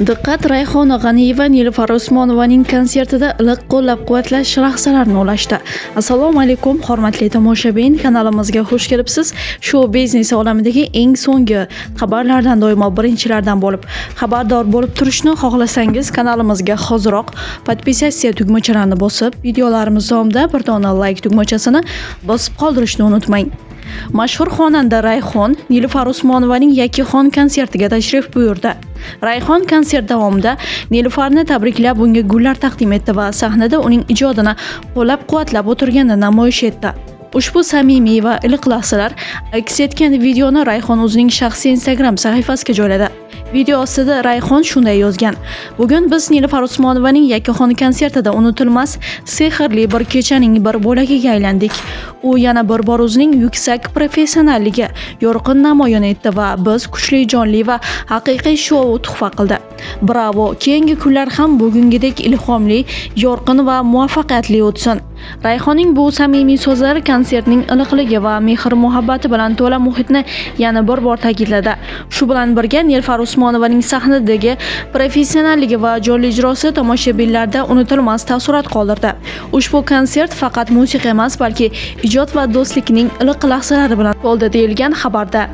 Diqqat, Rayhona G'aniyeva Nilufar Usmonovaning konsertida iliq qo'llab-quvvatlash lahzalarini ulashdi. Assalomu alaykum, hurmatli tomoshabin, kanalimizga xush kelibsiz. Shou biznes olamidagi eng so'nggi xabarlardan doimo birinchilardan bo'lib xabardor bo'lib turishni xohlasangiz, kanalimizga hoziroq podpisatsiya tugmachalarini bosib, videolarimiz davomida bir dona like tugmachasini bosib qoldirishni unutmang. Mashhur xonanda Rayhon Nilufar Usmonovaning Yakkaxon konsertiga tashrif buyurdi. Rayhon konsert davomida Nilufarni tabriklab, unga gullar taqdim etdi va sahnada uning ijodini qo'llab-quvvatlab o'tirganini namoyish etdi. Ushbu samimiy va iliq lahzalar aks etgan videoni Rayhon o'zining shaxsiy Instagram sahifasiga joyladi. Video ostida Rayhon shunday yozgan: "Bugun biz Nilufar Usmonovaning Yakkaxon konsertida unutilmas, sehrli bir kechaning bir bo'lagiga aylandik. U yana bir bor o'zining yuksak professionalligi yorqin namoyon etdi va biz kuchli, jonli va haqiqiy shou tuhfa qildi. Bravo! Keyingi kunlar ham bugungidek ilhomli, yorqin va muvaffaqiyatli o'tsin." Rayhonning bu samimiy so'zlari konsertning iliqligi va mehr-muhabbati bilan to'la muhitni yana bir bor ta'kidladi. Shu bilan birga Nilufar Usmonovaning sahnadagi professionalligi va jonli ijrosi tomoshabinlarda unutilmas taassurot qoldirdi. Ushbu konsert faqat musiqa emas, balki ijod va do'stlikning iliq lahzalari bilan to'ldi, deyilgan xabarda.